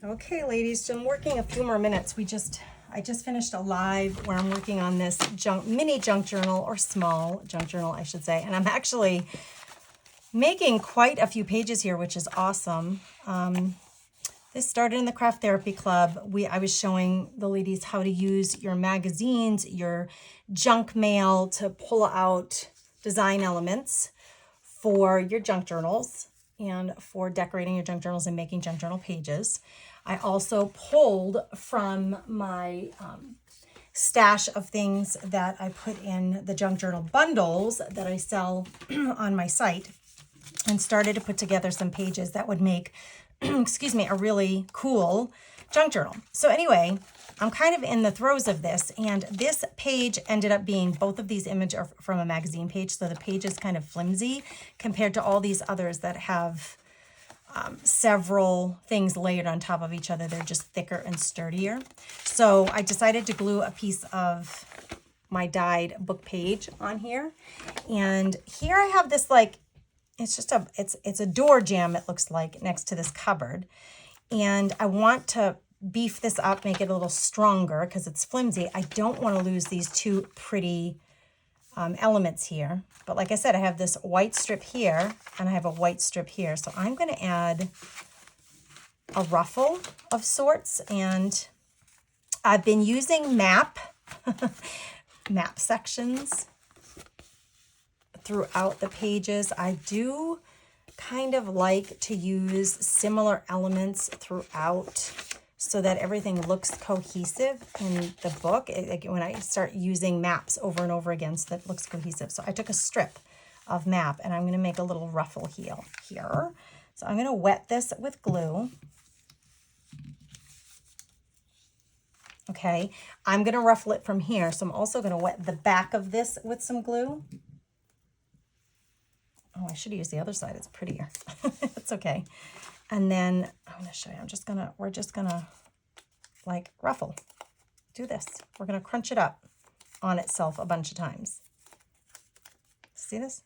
Okay, ladies, so I'm working a few more minutes. I just finished a live where I'm working on this mini junk journal, or small junk journal, I should say. And I'm actually making quite a few pages here, which is awesome. This started in the Craft Therapy Club. I was showing the ladies how to use your magazines, your junk mail to pull out design elements for your junk journals and for decorating your junk journals and making junk journal pages. I also pulled from my stash of things that I put in the junk journal bundles that I sell on my site and started to put together some pages that would make, excuse me, a really cool junk journal. So anyway, I'm kind of in the throes of this, and this page ended up being, both of these images are from a magazine page, so the page is kind of flimsy compared to all these others that have several things layered on top of each other. They're just thicker and sturdier. So I decided to glue a piece of my dyed book page on here. And here I have this, like, it's a door jamb, it looks like, next to this cupboard. And I want to beef this up, make it a little stronger because it's flimsy. I don't want to lose these two pretty elements here. But like I said, I have this white strip here and I have a white strip here. So I'm going to add a ruffle of sorts. And I've been using map sections throughout the pages. I do kind of like to use similar elements throughout so that everything looks cohesive in the book. When I start using maps over and over again, so that it looks cohesive. So I took a strip of map and I'm going to make a little ruffle heel here. So I'm going to wet this with glue. Okay, I'm going to ruffle it from here. So I'm also going to wet the back of this with some glue. Oh, I should use the other side. It's prettier. It's okay. And then I'm going to show you. We're just going to like ruffle. Do this. We're going to crunch it up on itself a bunch of times. See this?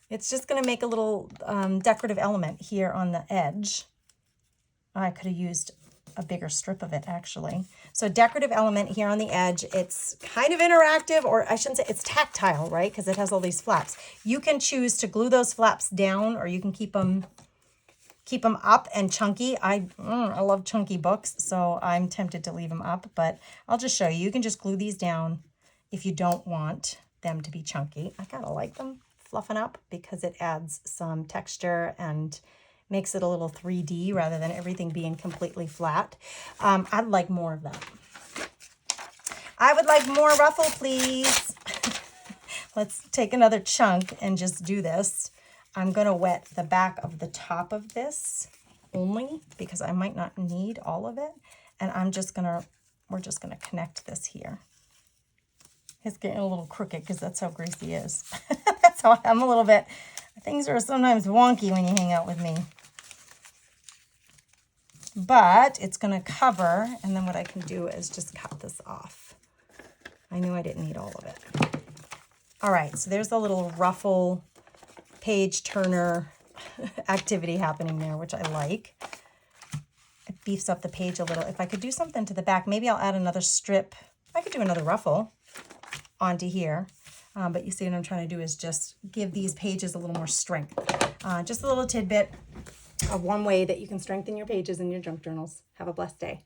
It's just going to make a little decorative element here on the edge. I could have used a bigger strip of it, actually. So decorative element here on the edge. It's kind of interactive, or I shouldn't say, it's tactile, right? Because it has all these flaps. You can choose to glue those flaps down, or you can keep them up and chunky. I love chunky books, so I'm tempted to leave them up, but I'll just show you. You can just glue these down if you don't want them to be chunky. I kind of like them fluffing up because it adds some texture and makes it a little 3D rather than everything being completely flat. I'd like more of that. I would like more ruffle, please. Let's take another chunk and just do this. I'm going to wet the back of the top of this only because I might not need all of it. And we're just going to connect this here. It's getting a little crooked because that's how Gracie is. That's how I'm a little bit. Things are sometimes wonky when you hang out with me. But it's going to cover, and then what I can do is just cut this off. I knew I didn't need all of it. All right, so there's a little ruffle page turner activity happening there, which I like. It beefs up the page a little. If I could do something to the back, maybe I'll add another strip. I could do another ruffle onto here. But you see what I'm trying to do is just give these pages a little more strength. Just a little tidbit of one way that you can strengthen your pages in your junk journals. Have a blessed day.